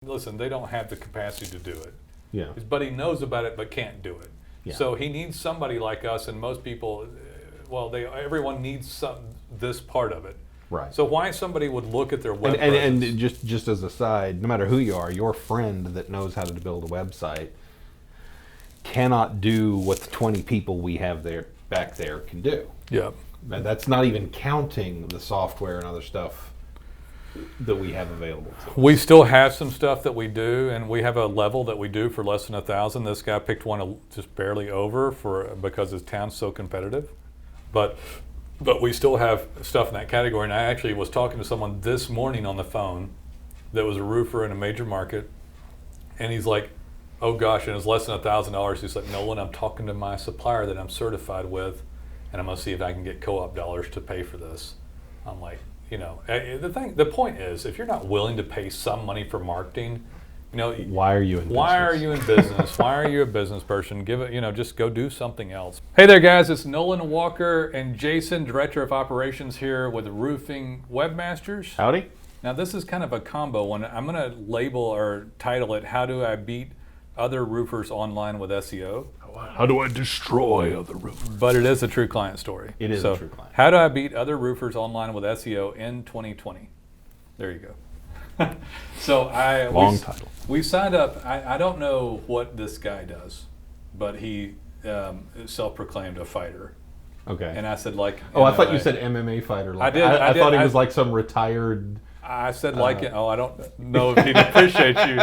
listen, they don't have the capacity to do it. Yeah. But he knows about it, but can't do it. Yeah. So he needs somebody like us, and most people, well, everyone needs this part of it. Right. So why somebody would look at their web and just as a side, no matter who you are, your friend that knows how to build a website cannot do what the 20 people we have back there can do. Yeah. And that's not even counting the software and other stuff that we have available to us. We still have some stuff that we do, and we have a level that we do for less than 1,000. This guy picked one just barely over because his town's so competitive. But we still have stuff in that category. And I actually was talking to someone this morning on the phone that was a roofer in a major market, and he's like, oh gosh, and it's less than $1,000. He's like, Nolan, I'm talking to my supplier that I'm certified with, and I'm gonna see if I can get co-op dollars to pay for this. I'm like, the point is, if you're not willing to pay some money for marketing, why are you in business? Why are you in business? Why are you a business person? Give it, just go do something else. Hey there, guys. It's Nolan Walker and Jason, Director of Operations here with Roofing Webmasters. Howdy. Now, this is kind of a combo one. I'm going to label or title it, How Do I Beat Other Roofers Online with SEO? How do I destroy other roofers? But it is a true client story. It is a true client. How do I beat other roofers online with SEO in 2020? There you go. So Long title. We signed up. I don't know what this guy does, but he is self-proclaimed a fighter. Okay. And I said, like, I thought you said MMA fighter. I did. I thought he was like some retired. I said, I don't know if he'd appreciate you.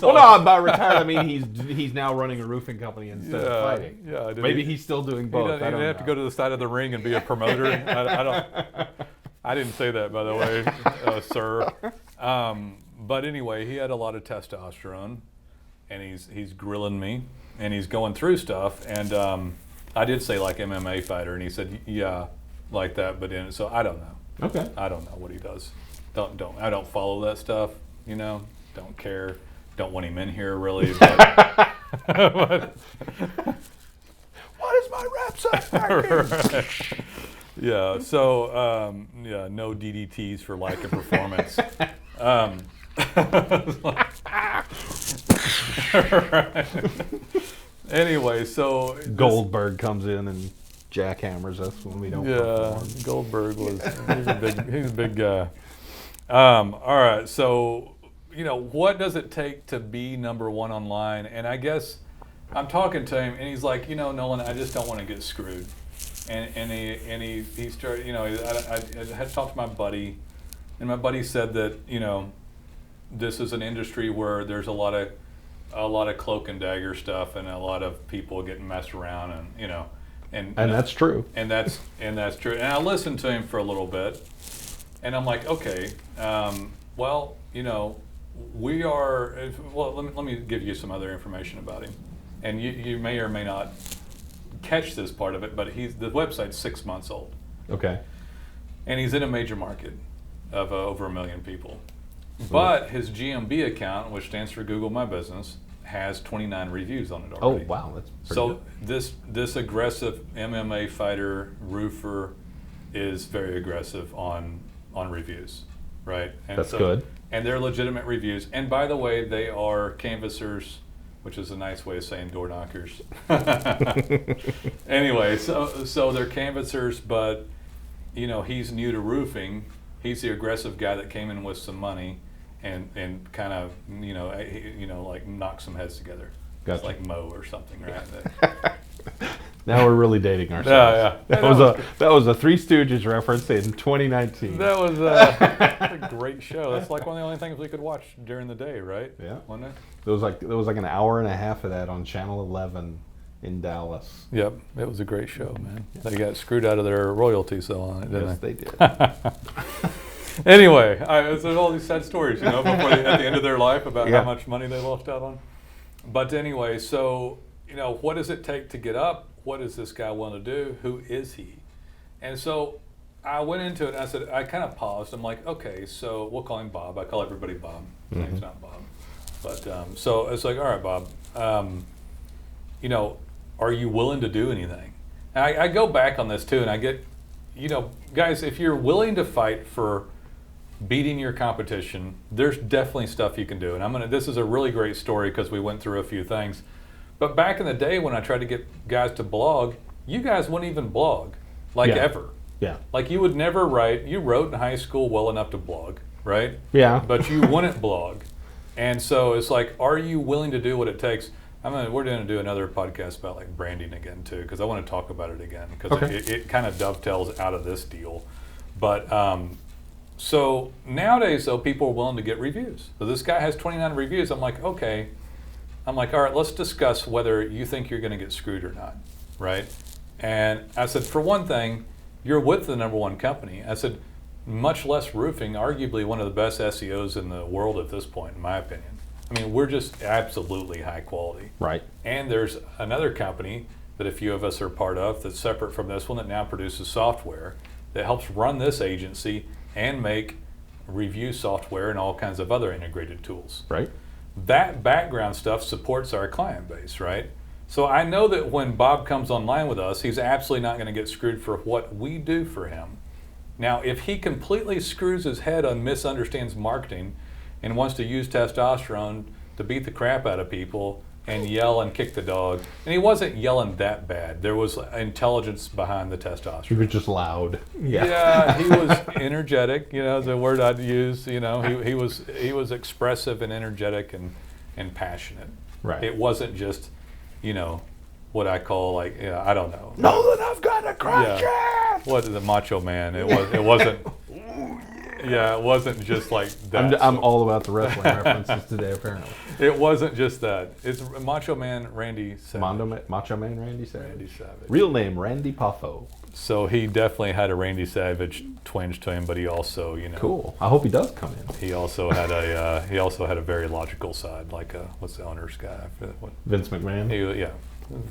Well, no, by retired I mean he's now running a roofing company instead of fighting. Yeah. Maybe he's still doing both. He doesn't have to go to the side of the ring and be a promoter. I didn't say that, by the way, sir. But anyway, he had a lot of testosterone, and he's grilling me, and he's going through stuff, and I did say like MMA fighter, and he said, yeah, like that, so I don't know. Okay. I don't know what he does. I don't follow that stuff, don't care. Don't want him in here really, but What is my rep right. Yeah, so no DDTs for lack of performance. Anyway, so Goldberg comes in and jackhammers us when we don't perform. Goldberg he's a big guy. All right, so what does it take to be number one online? And I guess I'm talking to him, and he's like, Nolan, I just don't want to get screwed. And he started, I had talked to my buddy, and my buddy said that this is an industry where there's a lot of cloak and dagger stuff, and a lot of people getting messed around, and that's true. And that's true. And I listened to him for a little bit, and I'm like, okay, well, we are. Well, let me give you some other information about him, and you may or may not catch this part of it, but the website's 6 months old. Okay. And he's in a major market of over 1 million people. But his GMB account, which stands for Google My Business, has 29 reviews on it already. Oh wow, that's pretty good. This aggressive MMA fighter roofer is very aggressive on reviews, right? And that's good. And they're legitimate reviews. And by the way, they are canvassers, which is a nice way of saying door knockers. Anyway, so they're canvassers, but he's new to roofing. He's the aggressive guy that came in with some money and kind of like knock some heads together. Gotcha. It's like Mo or something, right? Now we're really dating ourselves. Yeah. That was a Three Stooges reference in 2019. That was a great show. That's like one of the only things we could watch during the day, right? Yeah. Wasn't it? There was like an hour and a half of that on Channel 11 in Dallas. Yep, it was a great show, man. They got screwed out of their royalties though on it, didn't Yes, they did. Anyway, there's all these sad stories, at the end of their life about how much money they lost out on. But anyway, so what does it take to get up? What is this guy willing to do? Who is he? And so I went into it and I kind of paused. I'm like, okay, so we'll call him Bob. I call everybody Bob. His name's not Bob. But so it's like, all right, Bob, are you willing to do anything? And I go back on this too, and I get, guys, if you're willing to fight for beating your competition, there's definitely stuff you can do. And this is a really great story because we went through a few things. But back in the day when I tried to get guys to blog, you guys wouldn't even blog, ever. Yeah. Like you would never write. You wrote in high school well enough to blog, right? Yeah. But you wouldn't blog. And so it's like, are you willing to do what it takes? We're going to do another podcast about like branding again too, because I want to talk about it again because it kind of dovetails out of this deal. But so nowadays though, people are willing to get reviews. So this guy has 29 reviews. I'm like, okay. I'm like, all right, let's discuss whether you think you're going to get screwed or not, right? And I said, for one thing, you're with the number one company. I said, much less roofing, arguably one of the best SEOs in the world at this point, in my opinion. I mean, we're just absolutely high quality. Right. And there's another company that a few of us are part of that's separate from this one that now produces software that helps run this agency and make review software and all kinds of other integrated tools. Right. That background stuff supports our client base, right? So I know that when Bob comes online with us, he's absolutely not going to get screwed for what we do for him. Now, if he completely screws his head on misunderstands marketing and wants to use testosterone to beat the crap out of people and yell and kick the dog, and he wasn't yelling that bad. There was intelligence behind the testosterone. He was just loud. Yeah, he was energetic, is a word I'd use. He was expressive and energetic and passionate. Right. It wasn't just, what I call I don't know. Know that I've got a crush. Yeah. What the Macho Man? It wasn't. Yeah, it wasn't just like that. I'm all about the wrestling references today, apparently. It wasn't just that. It's Macho Man Randy Savage. Macho Man Randy Savage. Randy Savage. Real name Randy Poffo. So he definitely had a Randy Savage twinge to him, but he also, Cool. I hope he does come in. He also had a very logical side, like what's the owner's guy? Vince McMahon.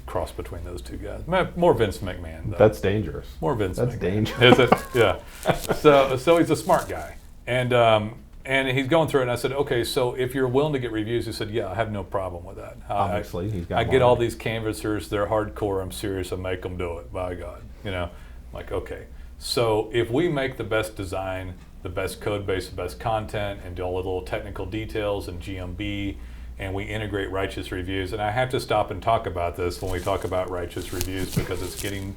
Cross between those two guys. More Vince McMahon, though. That's dangerous. More Vince That's McMahon. dangerous. Is it? Yeah. So he's a smart guy. And he's going through it, and I said, okay, so if you're willing to get reviews, he said, yeah, I have no problem with that. Obviously, he's got I get all these canvassers, they're hardcore, I'm serious, I make them do it, by God. Like, okay. So if we make the best design, the best code base, the best content, and do all the little technical details and GMB, and we integrate righteous reviews, and I have to stop and talk about this when we talk about righteous reviews because it's getting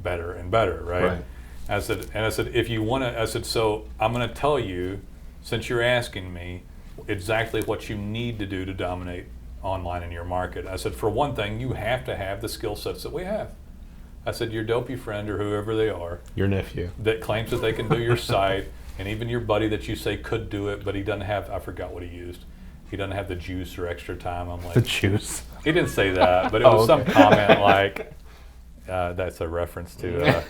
better and better, right? I said, if you want to, so I'm going to tell you, since you're asking me, exactly what you need to do to dominate online in your market. I said, for one thing, you have to have the skill sets that we have. I said, your dopey friend or whoever they are, your nephew, that claims that they can do your site, and even your buddy that you say could do it, but he doesn't have, I forgot what he used. He doesn't have the juice or extra time. I'm like, the juice. He didn't say that, but it was some comment like, that's a reference to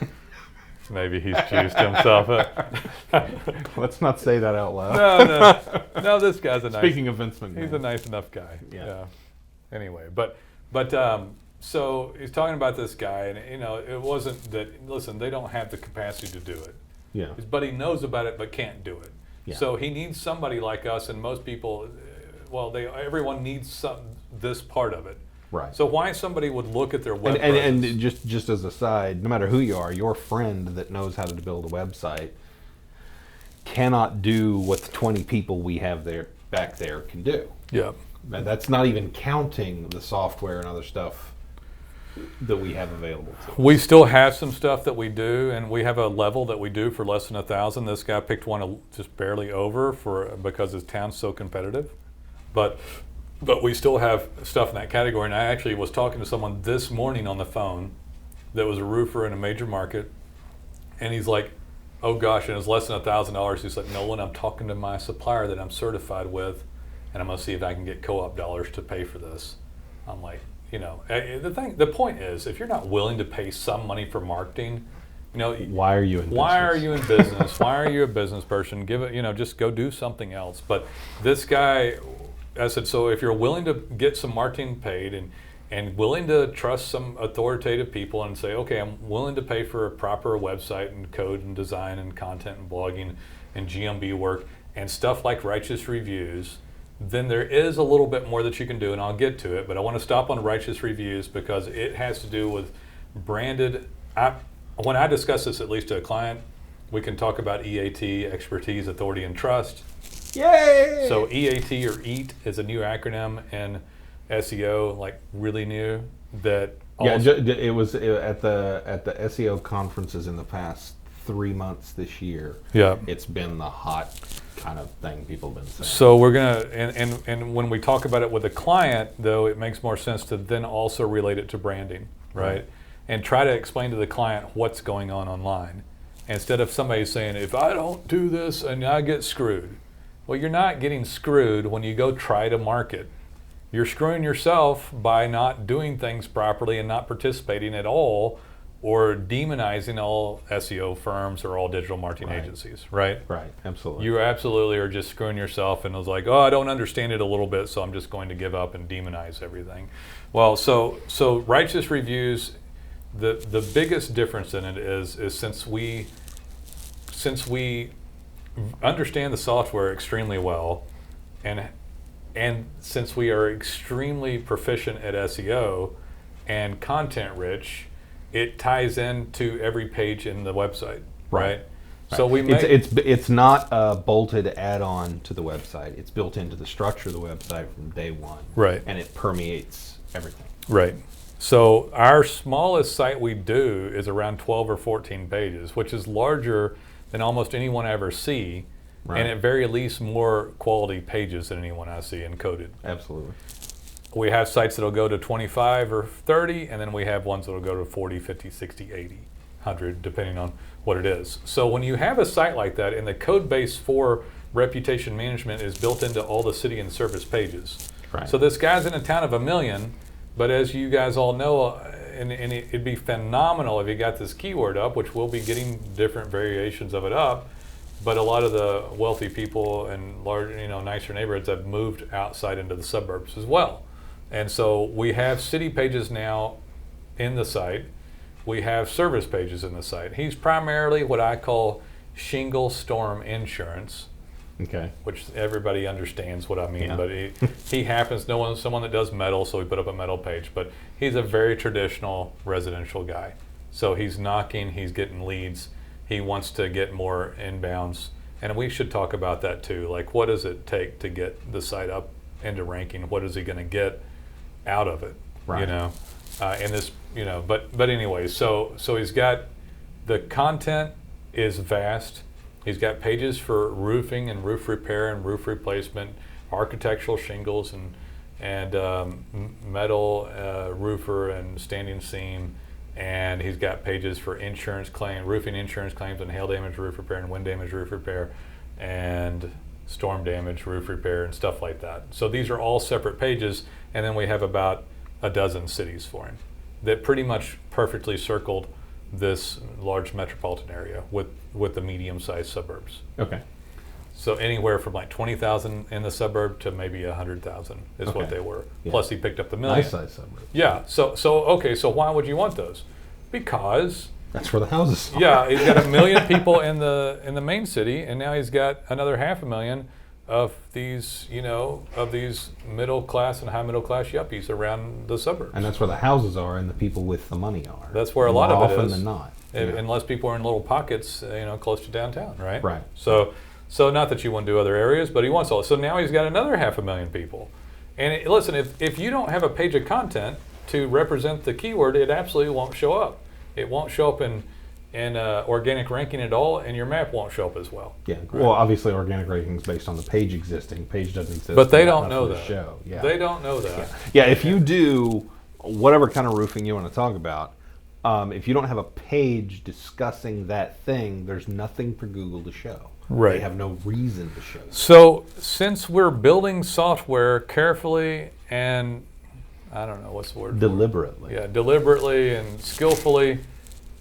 maybe he's juiced himself. Let's not say that out loud. No, this guy's a nice. Speaking of Vince McMahon, he's a nice enough guy. Yeah. Anyway, but so he's talking about this guy, and it wasn't that. Listen, they don't have the capacity to do it. Yeah. But he knows about it, but can't do it. Yeah. So he needs somebody like us, and most people, everyone needs this part of it. Right. So why somebody would look at their web and just as a side, no matter who you are, your friend that knows how to build a website cannot do what the 20 people we have back there can do. Yeah. And that's not even counting the software and other stuff that we have available to us. We still have some stuff that we do, and we have a level that we do for less than 1,000. This guy picked one just barely over because his town's so competitive, but we still have stuff in that category. And I actually was talking to someone this morning on the phone that was a roofer in a major market, and he's like, oh gosh, and it's less than $1,000. He's like, Nolan, I'm talking to my supplier that I'm certified with, and I'm gonna see if I can get co-op dollars to pay for this. I'm like, the point is, if you're not willing to pay some money for marketing, why are you in business? Why are you in business? Why are you a business person? Give it, just go do something else. But this guy, I said, so if you're willing to get some marketing paid and willing to trust some authoritative people and say, okay, I'm willing to pay for a proper website and code and design and content and blogging and GMB work and stuff like righteous reviews, then there is a little bit more that you can do, and I'll get to it, but I want to stop on righteous reviews because it has to do with branded. When I discuss this, at least to a client, We can talk about EAT, expertise, authority, and trust. Yay! So EAT or EAT is a new acronym in SEO, like really new. That it was at the SEO conferences in the past 3 months this year. Yeah, it's been the hot kind of thing people have been saying. So we're gonna and when we talk about it with a client, though, it makes more sense to then also relate it to branding, right? And try to explain to the client what's going on online, instead of somebody saying, if I don't do this and I get screwed. Well, you're not getting screwed when you go try to market. You're screwing yourself by not doing things properly and not participating at all, or demonizing all SEO firms or all digital marketing agencies, right? Right, absolutely. You absolutely are just screwing yourself, and it was like, oh, I don't understand it a little bit, so I'm just going to give up and demonize everything. Well, so righteous reviews, the biggest difference in it is since we understand the software extremely well, and since we are extremely proficient at SEO and content rich, it ties into every page in the website, right? So we make it's not a bolted add-on to the website. It's built into the structure of the website from day one, right? And it permeates everything, right? So our smallest site we do is around 12 or 14 pages, which is larger than almost anyone I ever see, and at very least more quality pages than anyone I see encoded. Absolutely. We have sites that'll go to 25 or 30, and then we have ones that'll go to 40, 50, 60, 80, 100, depending on what it is. So when you have a site like that, and the code base for reputation management is built into all the city and service pages. Right. So this guy's in a town of 1 million, but as you guys all know, and it'd be phenomenal if you got this keyword up, which we'll be getting different variations of it up, but a lot of the wealthy people and large, nicer neighborhoods have moved outside into the suburbs as well. And so we have city pages now in the site. We have service pages in the site. He's primarily what I call shingle storm insurance. Okay. Which everybody understands what I mean, Yeah. but he happens to know someone that does metal, so we put up a metal page. But he's a very traditional residential guy. So he's knocking, he's getting leads. He wants to get more inbounds. And we should talk about that too. Like, what does it take to get the site up into ranking? What is he going to get out of it? Right. And this, but anyway, so he's got, the content is vast. He's got pages for roofing and roof repair and roof replacement, architectural shingles and metal roofer and standing seam, and he's got pages for insurance claim, roofing insurance claims, and hail damage roof repair and wind damage roof repair, and storm damage roof repair and stuff like that. So these are all separate pages, and then we have about a dozen cities for him that pretty much perfectly circled this large metropolitan area with the medium-sized suburbs. Okay. So anywhere from like 20,000 in the suburb to maybe 100,000 is what they were. Yeah. Plus he picked up the million. Nice size suburb. Yeah. So why would you want those? Because that's where the houses are. Yeah, he's got 1 million people in the main city, and now he's got another 500,000 of these, of these middle class and high middle class yuppies around the suburbs. And that's where the houses are and the people with the money are. That's where a lot of it is. More often than not. Unless people are in little pockets, close to downtown, right? Right. So not that you want to do other areas, but he wants all. So now he's got another 500,000 people. And listen, if you don't have a page of content to represent the keyword, it absolutely won't show up. It won't show up in organic ranking at all, and your map won't show up as well. Yeah. Right? Well, obviously, organic ranking is based on the page existing. Page doesn't exist. But they don't know that. Show. Yeah. They don't know that. Yeah. If you do whatever kind of roofing you want to talk about, if you don't have a page discussing that thing, there's nothing for Google to show. Right. They have no reason to show. So since we're building software carefully and I don't know what's the word. Deliberately. Yeah, deliberately and skillfully,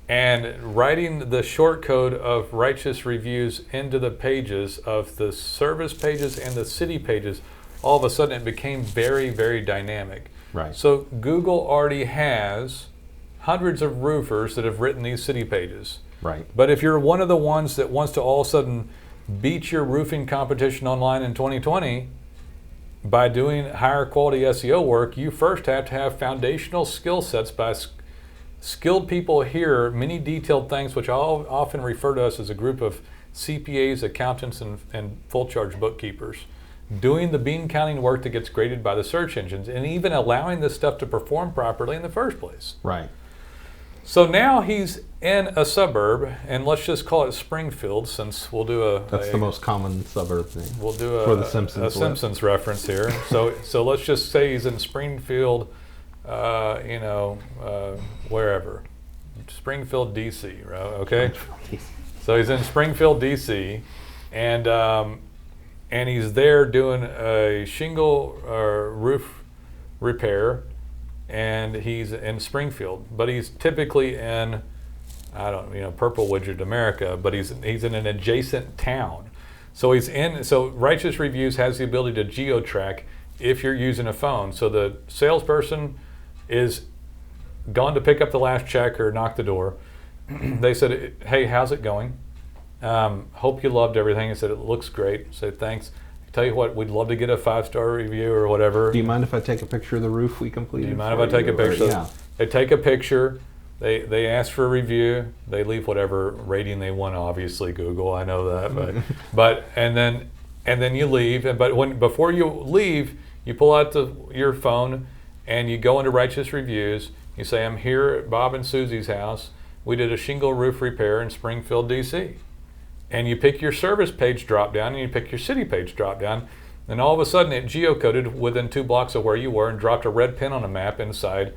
and writing the short code of righteous reviews into the pages of the service pages and the city pages, all of a sudden it became very, very dynamic. Right. So Google already has hundreds of roofers that have written these city pages. Right. But if you're one of the ones that wants to all of a sudden beat your roofing competition online in 2020 by doing higher quality SEO work, you first have to have foundational skill sets skilled people hear many detailed things, which I'll often refer to us as a group of CPAs, accountants, and full charge bookkeepers, doing the bean counting work that gets graded by the search engines, and even allowing this stuff to perform properly in the first place. Right. So now he's in a suburb, and let's just call it Springfield, since we'll do That's the most common suburb name. we'll do For a the Simpsons a Simpsons reference here. So let's just say he's in Springfield, wherever, Springfield, DC, right? Okay. So he's in Springfield, DC, and he's there doing a shingle roof repair, and he's in Springfield, but he's typically in, Purple Widget, America, but he's in an adjacent town. So Righteous Reviews has the ability to geo-track if you're using a phone. So the salesperson is gone to pick up the last check or knock the door. They said, "Hey, how's it going? Hope you loved everything." I said, "It looks great." I said, "Thanks. Tell you what, we'd love to get a 5-star review or whatever." Do you mind if I take a picture of the roof we completed? Do you mind if I take a picture? Yeah. They take a picture. They ask for a review. They leave whatever rating they want. Obviously, Google. I know that, but and then you leave. Before you leave, you pull out your phone and you go into Righteous Reviews. You say, "I'm here at Bob and Susie's house. We did a shingle roof repair in Springfield, DC." And you pick your service page drop down, and you pick your city page drop down, and all of a sudden it geocoded within 2 blocks of where you were and dropped a red pin on a map inside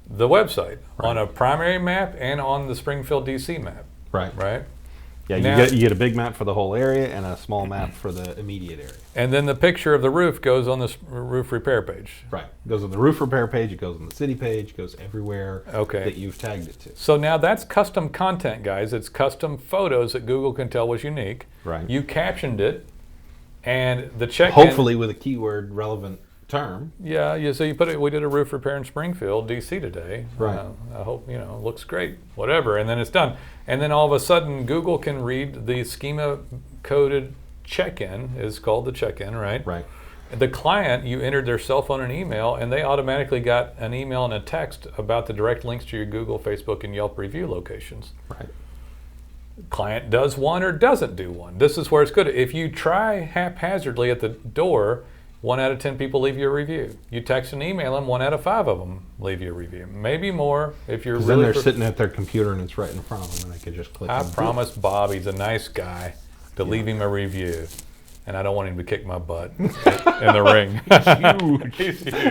the website, on a primary map and on the Springfield, DC map. Right? Yeah, Now- you get a big map for the whole area and a small map for the immediate area. And then the picture of the roof goes on the roof repair page. Right. It goes on the roof repair page, it goes on the city page, it goes everywhere Okay. that you've tagged it to. So now that's custom content, guys. It's custom photos that Google can tell was unique. Right. You captioned it, and the check-in. Hopefully with a keyword relevant term. Yeah. So you put it. We did a roof repair in Springfield, DC today. Right. I hope it looks great. Whatever, and then it's done. And then all of a sudden, Google can read the schema coded check-in. Is called the check-in, right? Right. The client, you entered their cell phone and email, and they automatically got an email and a text about the direct links to your Google, Facebook, and Yelp review locations. Right. Client does one or doesn't do one. This is where it's good. If you try haphazardly at the door, 1 out of 10 people leave you a review. You text and email them, 1 out of 5 of them leave you a review. Maybe more if you're Because really. then they're sitting at their computer and it's right in front of them and they can just click. I and do it. promised Bob, he's a nice guy, to leave him a review, and I don't want him to kick my butt in the ring. He's huge.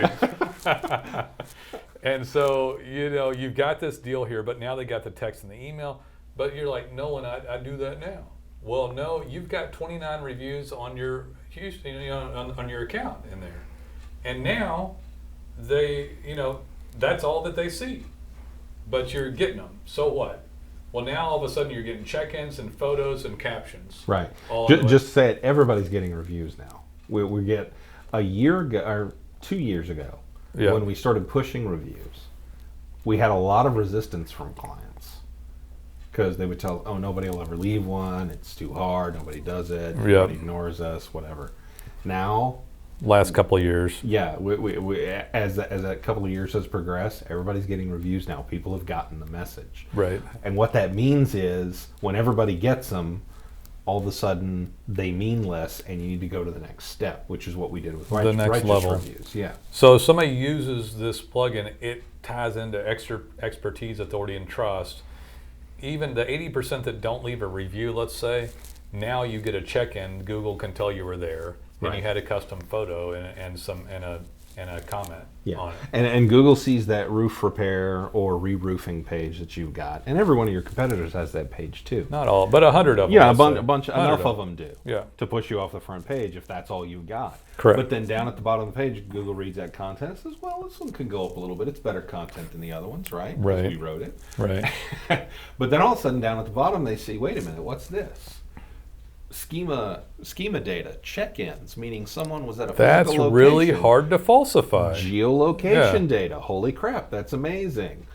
And so you've got this deal here, but now they got the text and the email. But you're like, Nolan, I do that now. Well, no, you've got 29 reviews on your on your account in there, and now they, that's all that they see. But you're getting them. So what? Well, now all of a sudden you're getting check-ins and photos and captions. Right. All on the Just say it. Everybody's getting reviews now. We get a year ago or 2 years ago when we started pushing reviews. We had a lot of resistance from clients because they would tell, "Oh, nobody will ever leave one. It's too hard. Nobody does it. Nobody ignores us. Whatever." Now, last couple of years. yeah, as that couple of years has progressed, everybody's getting reviews now. People have gotten the message. Right. And what that means is when everybody gets them, all of a sudden they mean less, and you need to go to the next step, which is what we did with righteous level. reviews. Yeah. So if somebody uses this plugin, it ties into extra expertise, authority, and trust. Even the 80% that don't leave a review, let's say, now you get a check-in. Google can tell you were there, and Right. you had a custom photo and a comment on it. And Google sees that roof repair or re-roofing page that you've got, and every one of your competitors has that page too. Not all, but 100 of them. Yeah, let's say. a bunch, 100 enough of them do. Yeah. To push you off the front page if that's all you've got. Correct. But then down at the bottom of the page, Google reads that content and says, "Well, this one could go up a little bit. It's better content than the other ones, right? Right. Because we wrote it." Right. But then all of a sudden down at the bottom they see, "Wait a minute, what's this?" Schema data, check-ins, meaning someone was at a That's physical really location. hard to falsify. Geolocation Yeah. data. Holy crap, that's amazing.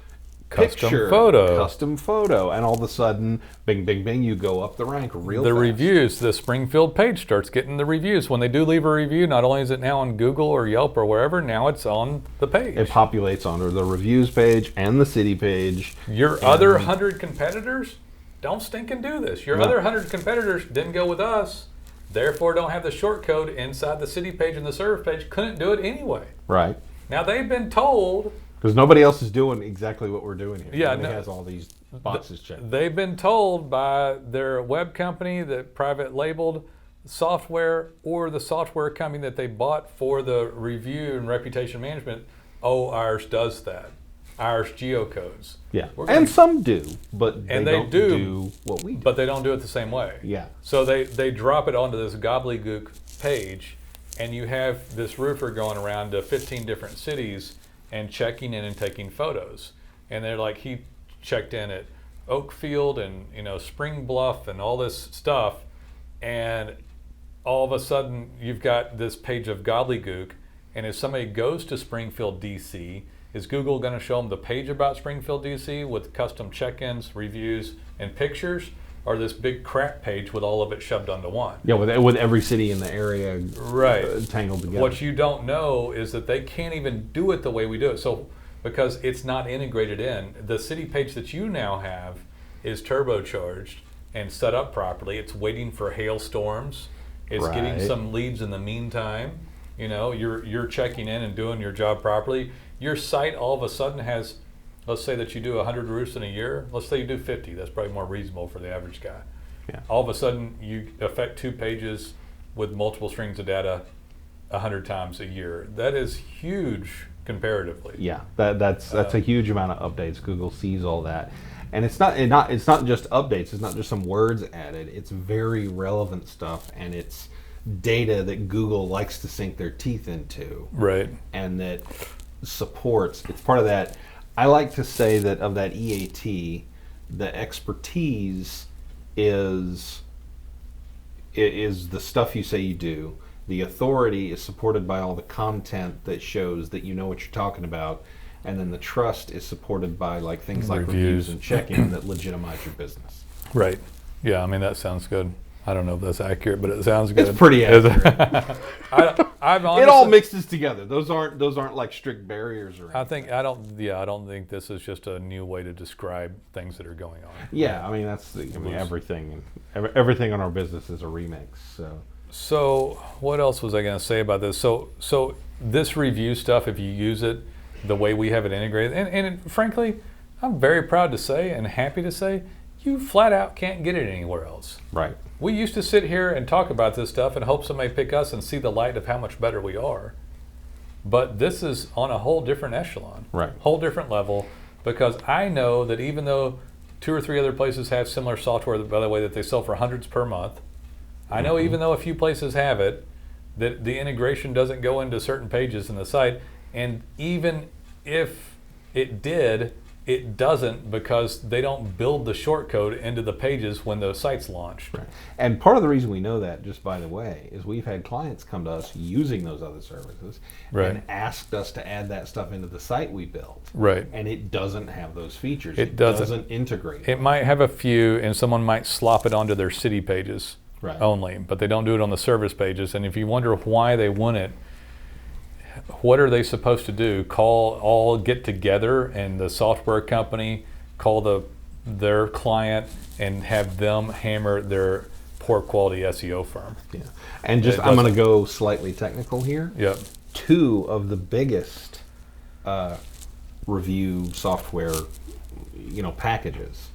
picture, custom photo, and all of a sudden, bing, bing, bing, you go up the rank real fast. The reviews, the Springfield page starts getting the reviews. When they do leave a review, not only is it now on Google or Yelp or wherever, now it's on the page. It populates onto the reviews page and the city page. Your other 100 competitors don't stink and do this. Your other 100 competitors didn't go with us, therefore don't have the short code inside the city page and the service page, couldn't do it anyway. Right. Now they've been told... Because nobody else is doing exactly what we're doing here. Yeah, nobody has all these boxes checked. They've been told by their web company, the private labeled software, or the software company that they bought for the review and reputation management, oh, ours does that. Ours geocodes. Yeah, and some do, but they don't do what we do. But they don't do it the same way. Yeah. So they drop it onto this gobbledygook page, and you have this roofer going around to 15 different cities and checking in and taking photos. And they're like, he checked in at Oakfield and Spring Bluff and all this stuff, and all of a sudden you've got this page of gobbledygook, and if somebody goes to Springfield, DC, is Google going to show them the page about Springfield, DC with custom check-ins, reviews, and pictures, or this big crap page with all of it shoved onto one? Yeah, with every city in the area tangled together. What you don't know is that they can't even do it the way we do it. So because it's not integrated in, the city page that you now have is turbocharged and set up properly. It's waiting for hailstorms. It's getting some leads in the meantime. You're checking in and doing your job properly. Your site all of a sudden has, let's say that you do 100 roofs in a year. Let's say you do 50. That's probably more reasonable for the average guy. Yeah. All of a sudden, you affect 2 pages with multiple strings of data 100 times a year. That is huge comparatively. Yeah, that's a huge amount of updates. Google sees all that, and it's not just updates. It's not just some words added. It's very relevant stuff, and it's data that Google likes to sink their teeth into. Right. And that supports. It's part of that. I like to say that of that EAT, the expertise is the stuff you say you do. The authority is supported by all the content that shows that you know what you're talking about, and then the trust is supported by like things like reviews and check-in that legitimize your business. Right. Yeah, I mean that sounds good. I don't know if that's accurate, but it sounds good. It's pretty accurate. Honestly, it all mixes together. Those aren't like strict barriers or anything. I don't think this is just a new way to describe things that are going on. Yeah, I mean everything on our business is a remix. So what else was I going to say about this? So this review stuff, if you use it the way we have it integrated, and frankly, I'm very proud to say and happy to say, you flat out can't get it anywhere else. Right. We used to sit here and talk about this stuff and hope somebody pick us and see the light of how much better we are. But this is on a whole different echelon, right? Whole different level, because I know that even though 2 or 3 other places have similar software, by the way, that they sell for hundreds per month, I know even though a few places have it, that the integration doesn't go into certain pages in the site, and even if it did, it doesn't, because they don't build the shortcode into the pages when the site's launched. Right. And part of the reason we know that, just by the way, is we've had clients come to us using those other services and asked us to add that stuff into the site we built. Right. And it doesn't have those features. It doesn't integrate. It might have a few, and someone might slop it onto their city pages only, but they don't do it on the service pages. And if you wonder why they want it, what are they supposed to do? Get together, and the software company call their client and have them hammer their poor quality SEO firm. Yeah. And I'm going to go slightly technical here. Yep. 2 of the biggest review software, packages,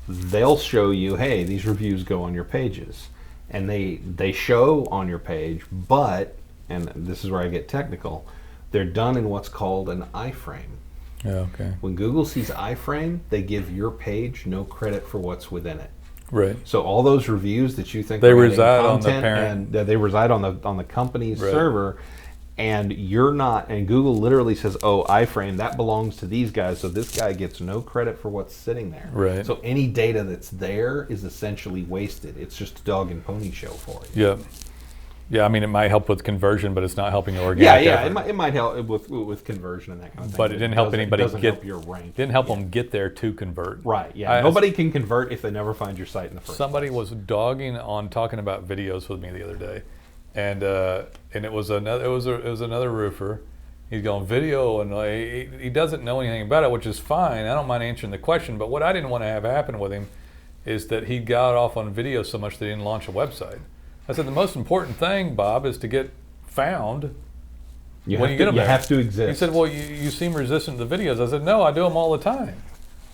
they'll show you, hey, these reviews go on your pages, and they show on your page, but, and this is where I get technical, they're done in what's called an iframe. Yeah, okay. When Google sees iframe, they give your page no credit for what's within it. Right. So all those reviews that you think they are reside content, on the parent, and they reside on the company's server, and you're not. And Google literally says, "Oh, iframe, that belongs to these guys, so this guy gets no credit for what's sitting there." Right. So any data that's there is essentially wasted. It's just a dog and pony show for you. Yep. Yeah, I mean, it might help with conversion, but it's not helping your Yeah, organic yeah, effort. it might help with conversion and that kind of thing. But it didn't help anybody doesn't get help your rank. Didn't help them get there to convert. Right. Yeah. Nobody can convert if they never find your site in the first Somebody place. was dogging on talking about videos with me the other day, and it was another roofer. He's going video, and he doesn't know anything about it, which is fine. I don't mind answering the question, but what I didn't want to have happen with him is that he got off on video so much that he didn't launch a website. I said the most important thing, Bob, is to get found. You when have you get them you there. have to exist. He said, "Well, you seem resistant to the videos." I said, "No, I do them all the time."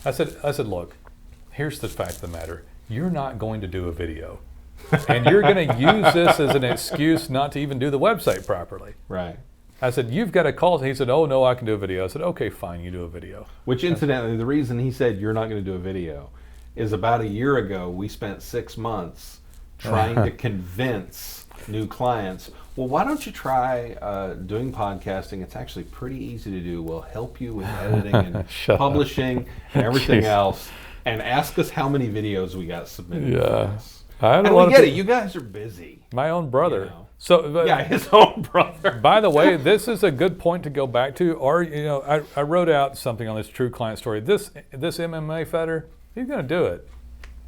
I said, "Look, here's the fact of the matter. You're not going to do a video, and you're going to use this as an excuse not to even do the website properly." Right. I said, "You've got to call." He said, "Oh no, I can do a video." I said, "Okay, fine, you do a video." Which, incidentally, the reason he said you're not going to do a video is about a year ago we spent 6 months trying to convince new clients. Well, why don't you try doing podcasting? It's actually pretty easy to do. We'll help you with editing and publishing and everything else. And ask us how many videos we got submitted. Yeah. And we get it. You guys are busy. My own brother. You know. So Yeah, his own brother. By the way, this is a good point to go back to. Or I wrote out something on this true client story. This MMA fighter, he's going to do it.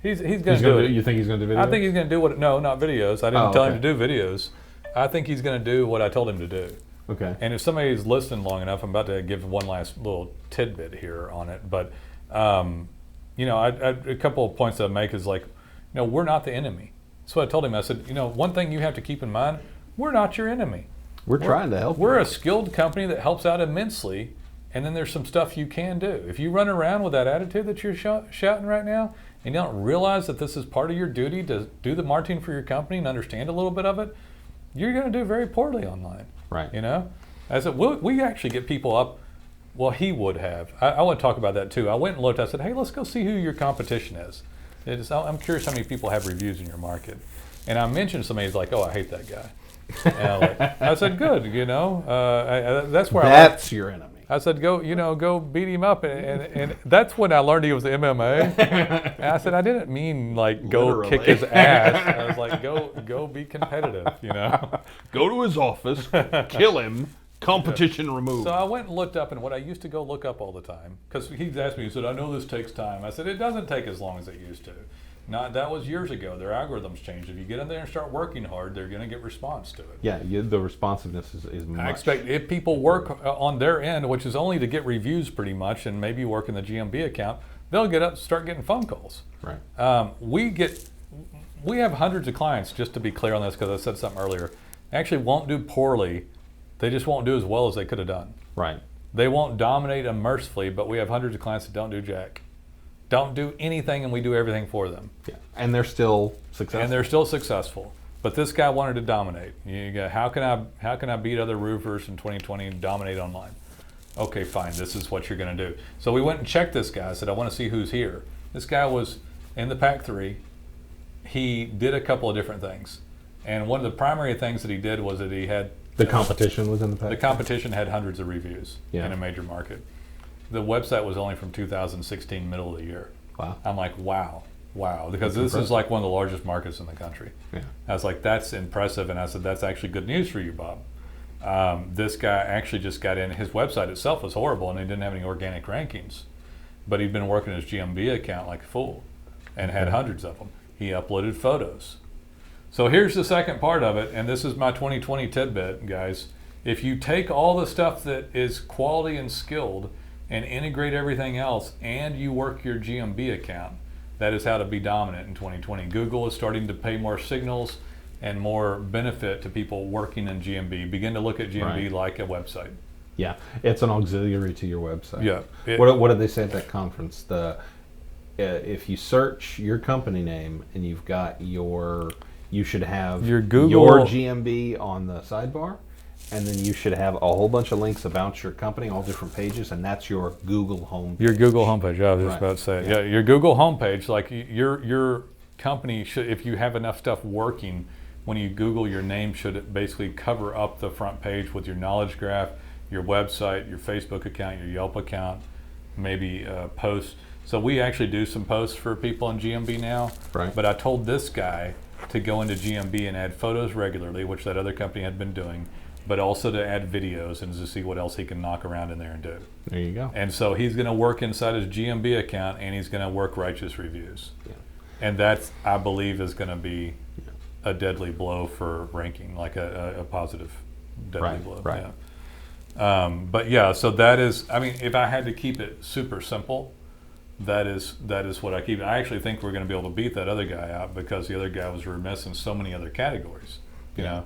He's going to do it. You think he's going to do videos? I think he's going to do what? No, not videos. I didn't tell him okay. to do videos. I think he's going to do what I told him to do. Okay. And if somebody's listening long enough, I'm about to give one last little tidbit here on it. But a couple of points that I make is like, we're not the enemy. That's what I told him. I said, one thing you have to keep in mind, we're not your enemy. We're trying to help. We're a skilled company that helps out immensely, and then there's some stuff you can do. If you run around with that attitude that you're shouting right now, and you don't realize that this is part of your duty to do the marketing for your company and understand a little bit of it, you're going to do very poorly online. Right. I said, we actually get people up. Well, he would have. I want to talk about that too. I went and looked. I said, hey, let's go see who your competition is. I'm curious how many people have reviews in your market. And I mentioned somebody's like, oh, I hate that guy. And I said, good. That's where that's your enemy. I said, go beat him up. And that's when I learned he was MMA. And I said, I didn't mean like go Literally. kick his ass. I was like, go be competitive, Go to his office, kill him, competition removed. So I went and looked up, and what I used to go look up all the time, because he's asked me, he said, I know this takes time. I said, it doesn't take as long as it used to. That was years ago. Their algorithms changed. If you get in there and start working hard, they're going to get response to it. Yeah, the responsiveness is much. I expect if people work on their end, which is only to get reviews pretty much, and maybe work in the GMB account, they'll start getting phone calls. Right. We have hundreds of clients, just to be clear on this, because I said something earlier, actually won't do poorly. They just won't do as well as they could have done. Right. They won't dominate mercifully, but we have hundreds of clients that don't do jack. Don't do anything, and we do everything for them. Yeah. And they're still successful. But this guy wanted to dominate. How can I beat other roofers in 2020 and dominate online? Okay, fine. This is what you're going to do. So we went and checked this guy. I said, I want to see who's here. This guy was in the Pack 3. He did a couple of different things. And one of the primary things that he did was that he had... The competition was in the Pack. The competition had hundreds of reviews in a major market. The website was only from 2016, middle of the year. Wow. I'm like, wow, because this is like one of the largest markets in the country. Yeah. I was like, that's impressive, and I said, that's actually good news for you, Bob. This guy actually just got in. His website itself was horrible, and he didn't have any organic rankings, but he'd been working his GMB account like a fool, and had hundreds of them. He uploaded photos. So here's the second part of it, and this is my 2020 tidbit, guys. If you take all the stuff that is quality and skilled and integrate everything else, and you work your GMB account, that is how to be dominant in 2020. Google is starting to pay more signals and more benefit to people working in GMB. Begin to look at GMB like a website. Yeah, it's an auxiliary to your website. Yeah. What did they say at that conference? If you search your company name and you've got you should have your Google, your GMB on the sidebar, and then you should have a whole bunch of links about your company, all different pages, and that's your Google homepage. Your Google homepage. I was just about to say, yeah, your Google homepage. Like your company should, if you have enough stuff working, when you Google your name, should basically cover up the front page with your knowledge graph, your website, your Facebook account, your Yelp account, maybe posts. So we actually do some posts for people in GMB now. Right. But I told this guy to go into GMB and add photos regularly, which that other company had been doing, but also to add videos and to see what else he can knock around in there and do. There you go. And so he's going to work inside his GMB account, and he's going to work righteous reviews. Yeah. And that's, I believe, is going to be a deadly blow for ranking, like a positive deadly blow. Right. Yeah. But yeah, so that is, I mean, if I had to keep it super simple, that is what I keep. I actually think we're going to be able to beat that other guy out because the other guy was remiss in so many other categories. You know,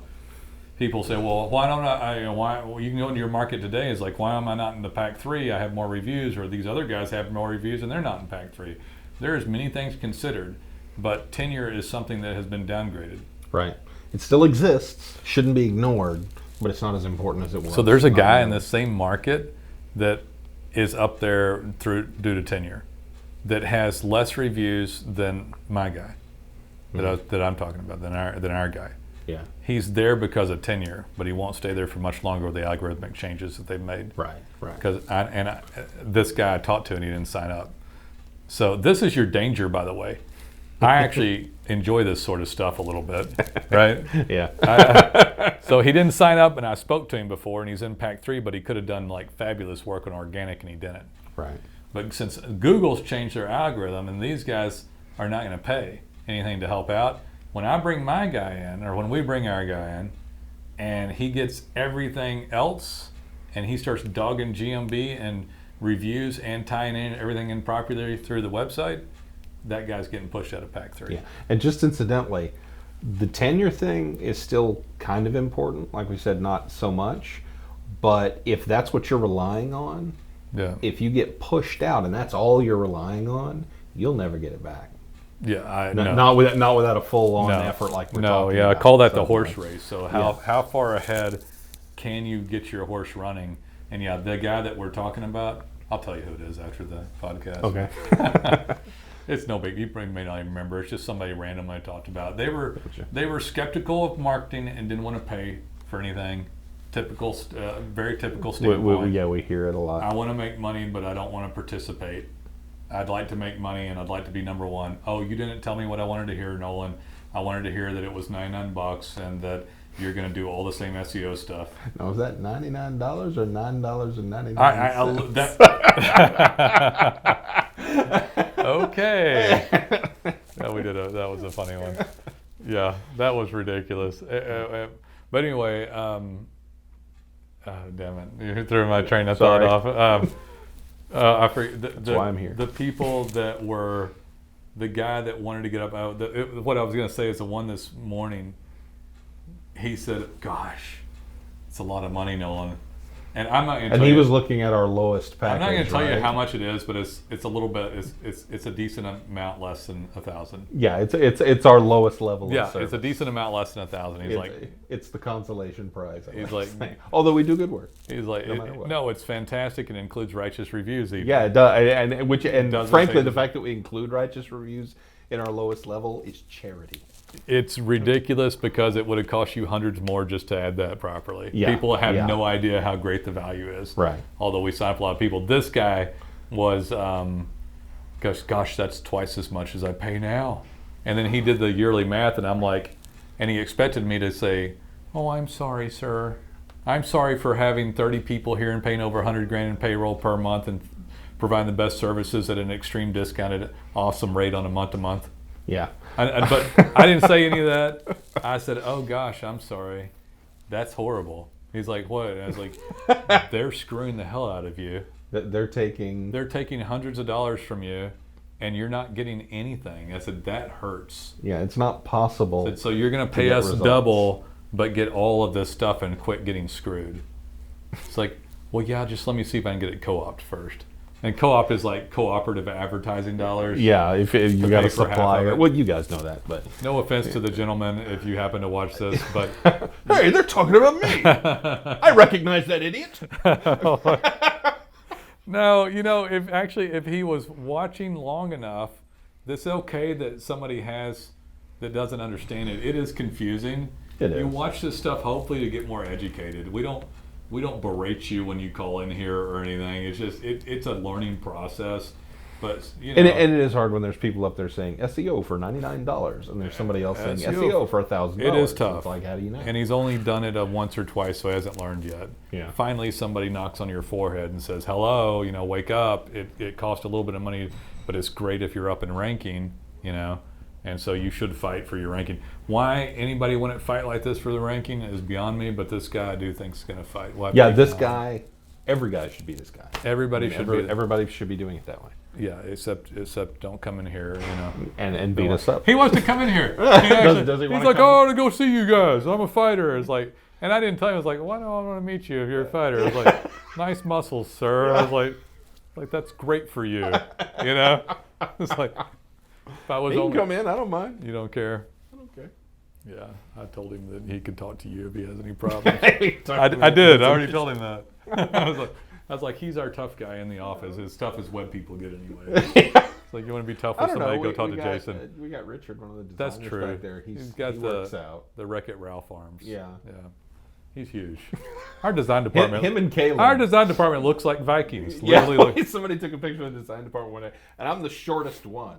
people say, well, why don't why? Well, you can go into your market today. It's like, why am I not in the pack 3? I have more reviews, or these other guys have more reviews and they're not in pack 3. There's many things considered, but tenure is something that has been downgraded. Right. It still exists. Shouldn't be ignored, but it's not as important as it was. So there's a guy in the same market that is up there due to tenure, that has less reviews than my guy, that I'm talking about, than our guy. Yeah. He's there because of tenure, but he won't stay there for much longer with the algorithmic changes that they've made. Right. Because this guy I talked to and he didn't sign up. So this is your danger, by the way. I actually enjoy this sort of stuff a little bit, right? Yeah. So he didn't sign up, and I spoke to him before, and he's in pack 3, but he could have done like fabulous work on organic, and he didn't. Right. But since Google's changed their algorithm, and these guys are not going to pay anything to help out, when I bring my guy in, or when we bring our guy in, and he gets everything else, and he starts dogging GMB and reviews and tying in everything in properly through the website, that guy's getting pushed out of pack 3. Yeah. And just incidentally, the tenure thing is still kind of important. Like we said, not so much. But if that's what you're relying on, if you get pushed out and that's all you're relying on, you'll never get it back. Yeah, not without a full-on effort like we're talking about. I call that the horse race. So how far ahead can you get your horse running? And yeah, the guy that we're talking about, I'll tell you who it is after the podcast. Okay. It's no big. You may not even remember. It's just somebody random I talked about. They were skeptical of marketing and didn't want to pay for anything. Typical, very typical standpoint. We hear it a lot. I want to make money, but I don't want to participate. I'd like to make money and I'd like to be number one. Oh, you didn't tell me what I wanted to hear, Nolan. I wanted to hear that it was $99 and that you're going to do all the same SEO stuff. Now, is that $99 or $9.99? Okay. We did that was a funny one. Yeah, that was ridiculous. But anyway, damn it, you threw my train of thought off. I forget. That's why I'm here. The people that were, the guy that wanted to get up, what I was going to say is the one this morning, he said, gosh, it's a lot of money, Nolan. And I'm not going to tell you. And he was looking at our lowest package. I'm not going to tell you how much it is, but it's a little bit. It's a decent amount less than 1,000. Yeah, it's our lowest level. Yeah, of service. it's a decent amount less than 1,000. He's like, it's the consolation prize. He's like, although we do good work. He's like, no, it's fantastic and includes righteous reviews. Even. Yeah, it does. And frankly, the fact that we include righteous reviews in our lowest level is charity. It's ridiculous because it would have cost you hundreds more just to add that properly. Yeah, people have no idea how great the value is. Right. Although we sign up a lot of people. This guy was, gosh, that's twice as much as I pay now. And then he did the yearly math, and I'm like, and he expected me to say, oh, I'm sorry, sir. I'm sorry for having 30 people here and paying over $100,000 in payroll per month and providing the best services at an extreme discounted, awesome rate on a month-to-month. Yeah. But I didn't say any of that. I said, oh, gosh, I'm sorry. That's horrible. He's like, what? And I was like, they're screwing the hell out of you. They're taking hundreds of dollars from you, and you're not getting anything. I said, that hurts. Yeah, it's not possible. I said, so you're going to pay us double, but get all of this stuff and quit getting screwed. It's like, well, yeah, just let me see if I can get it co-opted first. And co-op is like cooperative advertising dollars. Yeah, if you got a supplier. Well, you guys know that, but no offense to the gentleman if you happen to watch this, but hey, they're talking about me. I recognize that idiot. No, if he was watching long enough, it's okay that somebody has that doesn't understand it. It is confusing. It is. You watch this stuff hopefully to get more educated. We don't berate you when you call in here or anything. It's just it's a learning process, But and it is hard when there's people up there saying SEO for $99, and there's somebody else saying SEO for $1,000. It is tough. It's like, how do you know? And he's only done it once or twice, so he hasn't learned yet. Yeah. Finally, somebody knocks on your forehead and says, "Hello, wake up. It costs a little bit of money, but it's great if you're up in ranking, And so you should fight for your ranking." Why anybody wouldn't fight like this for the ranking is beyond me, but this guy I do think is going to fight. This guy, every guy should be this guy. Everybody Everybody should be doing it that way. Yeah, except don't come in here, and beat us up. He wants to come in here. He's like, "Oh, I want to go see you guys. I'm a fighter." It's like, and I didn't tell him. I was like, "Why do I want to meet you if you're a fighter?" I was like, "Nice muscles, sir." I was like that's great for you, It's like, if I was he can come in. I don't mind. You don't care. I don't care. Yeah, I told him that he could talk to you if he has any problems. I did. I already told him that. I was like, he's our tough guy in the office. As tough as web people get anyway. It's like, you want to be tough with somebody, go talk to Jason. We got Richard, one of the designers. That's true. Back there. He's got he works out. the Wreck-It Ralph arms. Yeah. He's huge. Our design department. Him and Caleb. Our design department looks like Vikings. Somebody took a picture of the design department one day, and I'm the shortest one.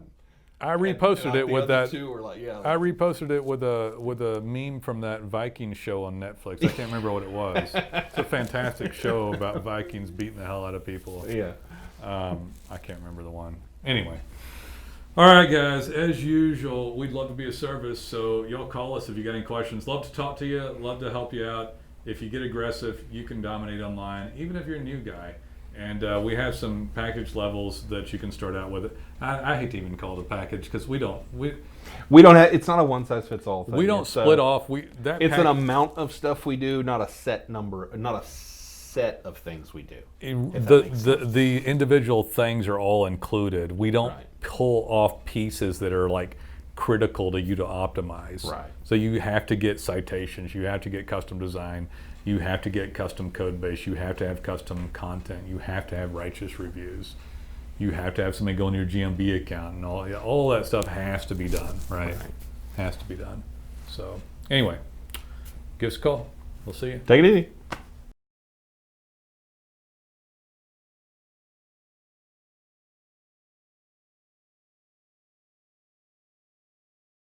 I reposted it with that. Two were like, I reposted it with a meme from that Viking show on Netflix. I can't remember what it was. It's a fantastic show about Vikings beating the hell out of people. Yeah. I can't remember the one. Anyway. All right, guys. As usual, we'd love to be of service. So y'all call us if you got any questions. Love to talk to you. Love to help you out. If you get aggressive, you can dominate online, even if you're a new guy. And we have some package levels that you can start out with. I hate to even call it a package because we don't have. It's not a one size fits all thing. We don't split off. It's an amount of stuff we do, not a set number, not a set of things we do. The individual things are all included. We don't pull off pieces that are like critical to you to optimize. Right. So you have to get citations. You have to get custom design. You have to get custom code base. You have to have custom content. You have to have righteous reviews. You have to have somebody go into your GMB account, and all that stuff has to be done, right? Has to be done. So anyway, give us a call. We'll see you. Take it easy.